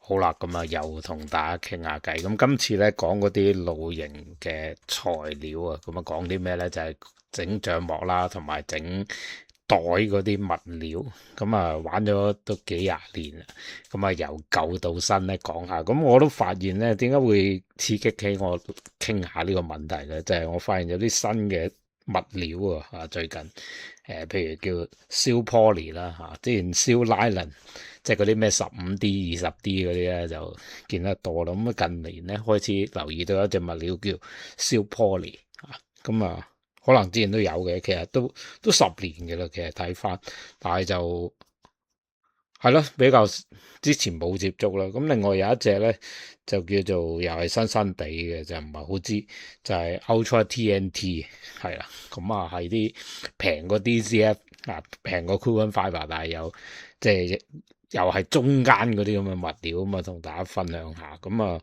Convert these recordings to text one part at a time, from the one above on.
好啦，咁啊又同大家傾下偈。咁今次咧講嗰啲露營嘅材料啊，咁啊講啲咩咧？就係整帳幕啦，同埋整袋嗰啲物料。咁啊玩咗都幾廿年啦。咁啊由舊到新咧講下。咁我都發現咧，點解會刺激起我傾下呢個問題咧？就係我發現有啲新嘅物料啊，最近譬如叫燒 poly 啦嚇，之前燒 nylon。即係嗰啲咩15D、20D 嗰啲咧就見得多啦。咁啊近年咧開始留意到一隻物料叫燒 poly 啊，咁啊可能之前都有嘅，其實都10年嘅啦。其實睇翻，但係就係咯，比較之前冇接觸啦。咁另外有一隻咧就叫做又係新新地嘅，就唔係好知，就係 Ultra TNT 係啦。咁啊係啲平過 DCF 啊，平過 Carbon Fiber，但係有即係又係中間嗰啲咁嘅物料咁啊，同大家分享下。咁啊，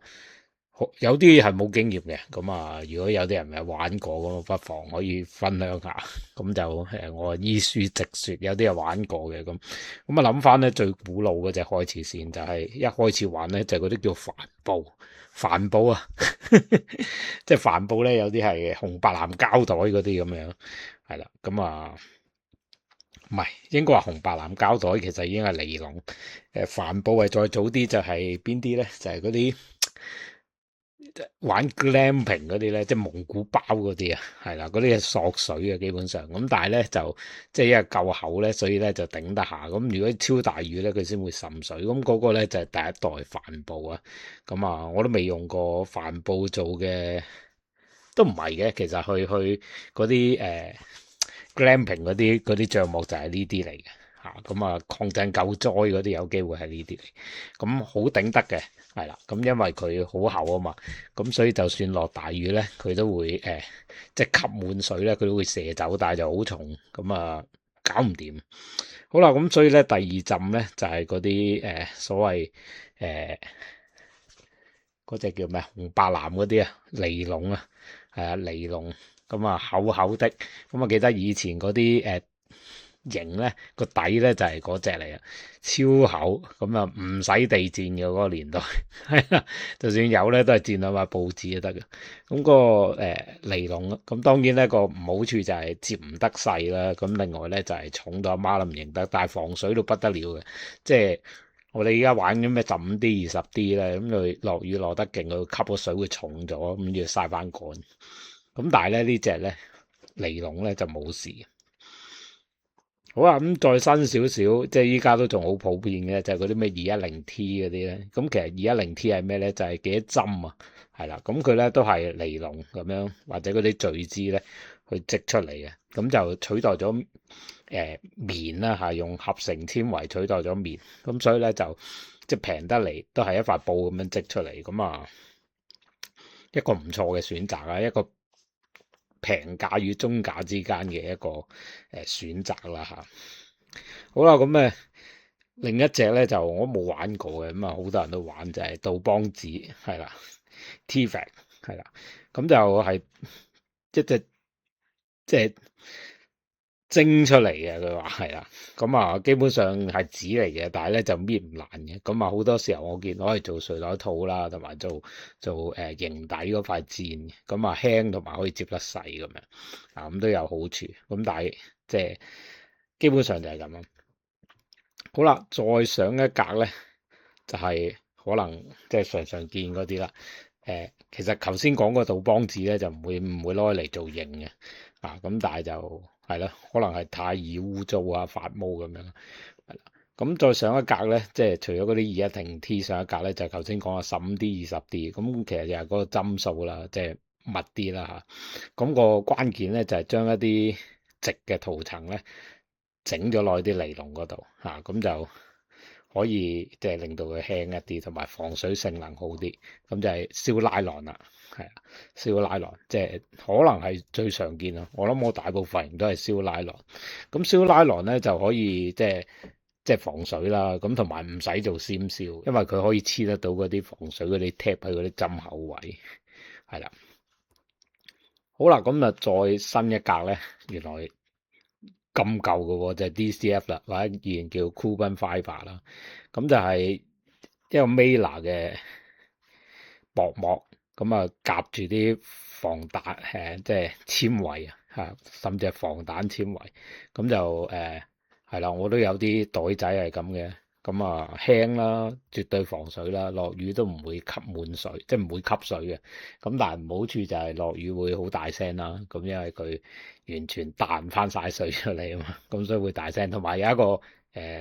有啲係冇經驗嘅，咁啊，如果有啲人係玩過咁，不妨可以分享下。咁就我依書直說，有啲係玩過嘅咁。咁啊諗翻咧，最古老嗰隻開始先，就係一開始玩咧就係嗰啲叫帆布，帆布啊，即係帆布咧有啲係紅白藍膠袋嗰啲咁樣，係啦，咁啊。唔係，應該話紅白藍膠袋其實已經係尼龍。帆布係再早啲就係邊啲咧？就係嗰啲玩 glamping 嗰啲咧，即係蒙古包嗰啲啊，係啦，嗰啲係索水嘅基本上。咁但係咧就即係因為夠厚咧，所以咧就頂得下。咁如果超大雨咧，佢先會滲水。咁嗰個咧就係第一代帆布啊。咁啊，我都未用過帆布做嘅，都唔係嘅。其實去嗰啲glamping 嗰啲帳幕就係呢啲嚟嘅嚇，咁啊抗震救災嗰啲有機會係呢啲嚟，咁好頂得嘅，係啦，咁因為佢好厚啊嘛，咁所以就算落大雨咧，佢都會即係吸滿水咧，佢都會射走，但係就好重，咁啊搞唔掂。好啦，咁所以咧第二浸咧就係嗰啲所謂嗰隻叫咩紅白藍嗰啲啊，尼龍啊，係啊尼龍，咁啊厚厚的，咁啊記得以前嗰啲型咧個底咧就係嗰隻嚟啊，超厚，咁啊唔使地墊嘅嗰個年代，係啊，就算有咧都係墊兩塊報紙就得嘅。咁個尼龍，咁當然咧個唔好處就係接唔得細啦，咁另外咧就係重到阿媽都唔認得，但係防水到不得了嘅，即係。我哋而家玩緊咩15D、20D 咧，咁佢落雨落得勁，佢吸個水會重咗，咁要曬翻乾。咁但係咧呢隻咧尼龍咧就冇事。好啊，咁再新少少，即係依家都仲好普遍嘅，就係嗰啲咩210T 嗰啲咧。咁其實210T係咩咧？就係幾多針啊？係啦，咁佢咧都係尼龍咁樣，或者嗰啲聚酯咧去織出嚟嘅，咁就取代咗棉啦嚇，用合成纖維取代咗棉，咁所以咧就即係平得嚟，都係一塊布咁樣織出嚟，咁啊一個唔錯嘅選擇啊，一個平價與中價之間嘅一個選擇啦嚇。好啦，咁另一隻咧就我冇玩過嘅，咁啊好多人都玩就係杜邦子係啦，T-Vac 係啦，咁就係一隻即係蒸出嚟嘅，佢話係啦，咁啊基本上係紙嚟嘅，但係咧就搣唔爛嘅，咁啊好多時候我見攞嚟做睡袋套啦，同埋做營底嗰塊墊，咁啊輕同埋可以接得細咁樣，啊咁都有好處，咁但係即係基本上就係咁咯。好啦，再上一格咧，就係可能即係常常見嗰啲啦。其實頭先講個杜邦紙咧，就唔會攞嚟做型嘅，啊咁，但係就係咯，可能係太易污糟啊、發毛咁樣，係啦。咁再上一格咧，即係除咗嗰啲210T 上一格咧，就係頭先講嘅15D、20D，咁其實就係嗰個針數啦，即係密啲啦嚇。咁個關鍵咧就係將一啲直嘅塗層咧。整咗落啲尼龍嗰度嚇，咁就可以即係令到佢輕一啲，同埋防水性能好啲。咁就係燒拉郎啦，係啊，燒拉郎即係可能係最常見咯。我諗我大部分人都係燒拉郎。咁燒拉郎咧就可以即係防水啦，咁同埋唔使做鮮燒，因為佢可以黐得到嗰啲防水嗰啲 tap 喺嗰啲針口位，係啦。好啦，咁啊再新一格咧，原來。咁舊嘅喎，就係 DCF 啦，或者以前叫 Carbon Fiber 啦，咁就係一個 Mailer 嘅薄膜，咁啊夾住啲防彈即係纖維啊，甚至係防彈纖維，咁就係啦，我都有啲袋仔係咁嘅，咁啊輕啦，絕對防水啦，落雨都唔會吸滿水，即係唔會吸水嘅。咁但係唔好處就係落雨會好大聲啦，咁因為佢完全彈翻晒水出嚟啊嘛，咁所以會大聲。同埋有一個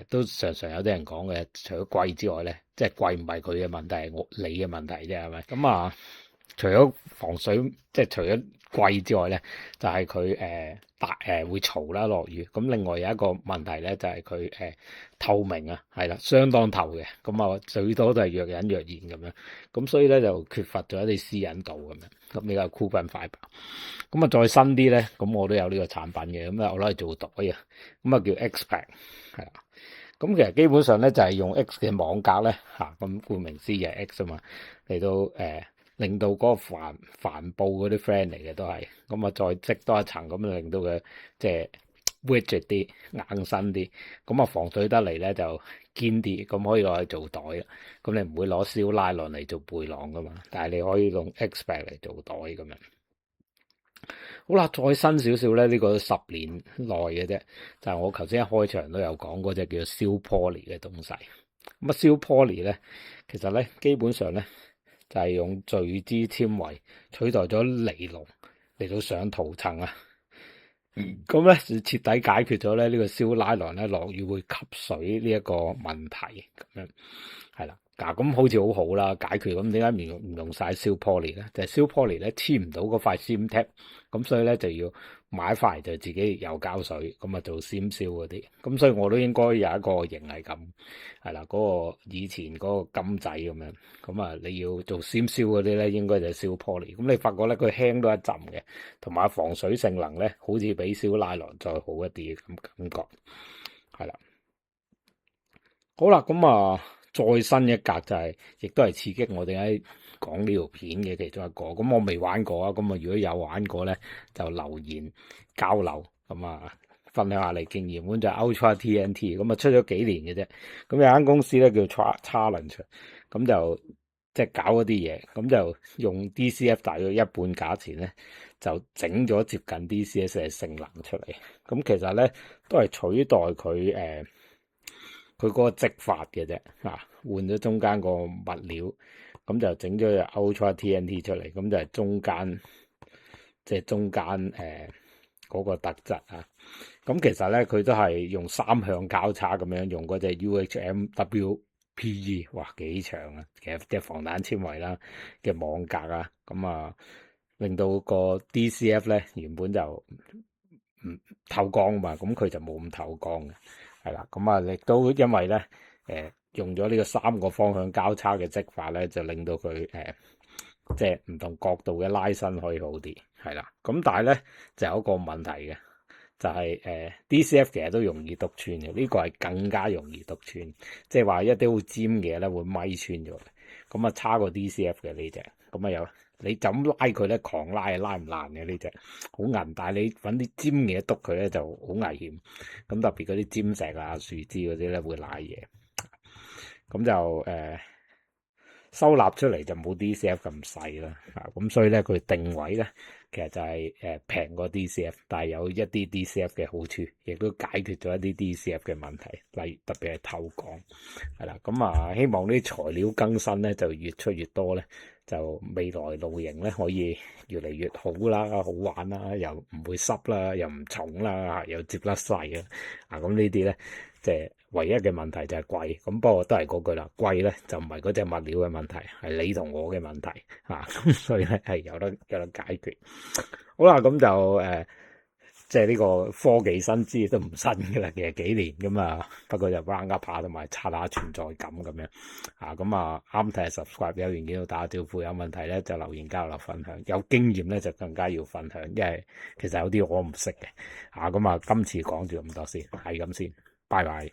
都常常有啲人講嘅，除咗貴之外咧，即係貴唔係佢嘅問題，係你嘅問題啫，係咪？咁啊，除咗防水，即係除咗貴之外咧，就係佢會嘈啦，落雨。咁另外有一個問題咧，就係佢透明啊，係啦，相當透嘅。咁啊，最多都係若隱若現咁樣。咁所以咧就缺乏咗一啲私隱度咁樣。咁比較 carbon fiber。咁啊，再新啲咧，咁我都有呢個產品嘅。咁啊，我攞嚟做袋啊。咁啊，叫 X-Pack 係啦。咁其實基本上咧就係用 X 嘅網格咧嚇，咁顧名思義係 X 啊嘛，嚟到令到嗰個帆布嗰啲 friend 嚟嘅都係，咁啊再積多一層咁令到佢即係 rigid 啲硬身啲，咁啊防水得嚟咧就堅啲，咁可以攞去做袋啦。咁你唔會攞燒拉落嚟做背囊噶嘛，但係你可以用 X-Pack 嚟做袋咁樣。好啦，再新少少咧，呢個10年內嘅啫，就係我頭先一開場都有講嗰隻叫做燒 poly 嘅東西。咁啊，燒 poly 咧，其實咧基本上咧就係用聚酯纖維取代咗尼龍嚟到上塗層啊。咁咧就徹底解決咗咧呢個燒拉囊咧落雨會吸水呢一個問題咁樣，係啦。嗱，咁好似好好啦，解決。咁點解唔用晒燒 poly 咧？就係燒 poly 咧黐唔到嗰塊銹 tape，咁所以咧就要買一塊就自己又膠水，咁啊做銹燒嗰啲。咁所以我都應該有一個型係咁，係啦，嗰個以前嗰個金仔咁樣。咁啊你要做銹燒嗰啲咧，應該就係燒 poly。咁你發覺咧佢輕多一浸嘅，同埋防水性能咧，好似比燒拉囊再好一啲嘅咁感覺，係啦。好啦，咁啊。再新一格就係，亦都係刺激我哋喺講呢條片嘅其中一個。咁我未玩過啊，咁啊如果有玩過咧，就留言交流，咁啊分享下你經驗。咁就 Ultra TNT，咁啊出咗幾年嘅啫。咁有間公司咧叫 Challenge，咁就即係搞嗰啲嘢，咁就用 DCF 大約一半價錢咧，就整咗接近 DCS 嘅性能出嚟。咁其實咧都係取代佢佢嗰個織法嘅啫，換咗中間個物料，咁就整咗隻 Ultra TNT 出嚟，咁就係中間，即係中間嗰個特質啊。咁其實咧，佢都係用三向交叉咁樣用嗰隻 UHMWPE，哇幾長啊！其實即係防彈纖維啦嘅網格啊，咁啊令到個 DCF 咧原本就唔透光嘛，咁佢就冇咁透光嘅。係啦，咁啊，亦都因為咧，用咗呢個3個方向交叉嘅織法咧，就令到佢即係唔同角度嘅拉伸可以好啲，係啦。咁但係咧就有一個問題嘅，就係DCF 其實都容易篤穿嘅，呢個係更加容易篤穿，即係話一啲好尖嘅咧會咪穿咗，咁啊差過 DCF 嘅呢隻，咁啊有。你就咁拉佢咧，狂拉係拉唔爛嘅呢隻，好韌。但係你揾啲尖嘢篤佢咧就好危險。咁特別嗰啲尖石啊、樹枝嗰啲咧會瀨嘢。咁就收納出嚟就冇 DCF 咁細啦。咁所以咧佢定位咧其實就係平過 DCF，但係有一啲 DCF 嘅好處，亦都解決咗一啲 DCF 嘅問題，例如特別係透光。係啦，咁啊希望啲材料更新咧就越出越多咧。就未來露營咧可以越嚟越好啦，好玩啦，又唔會濕啦，又唔重啦，又接得細啊！咁呢啲咧，即係唯一嘅問題就係貴。咁不過都係嗰句啦，貴咧就唔係嗰隻物料嘅問題，係你同我嘅問題啊！咁所以咧係有得解決。好啦，咁就即係呢個科技新知都唔新嘅啦，其實幾年咁啊，不過就 round up 下同埋刷下存在感咁樣啊，咁啊啱睇 subscribe 有意見要打招呼，有問題咧就留言交流分享，有經驗咧就更加要分享，因為其實有啲我唔識嘅啊，咁啊今次講住咁多先，係咁先，拜拜。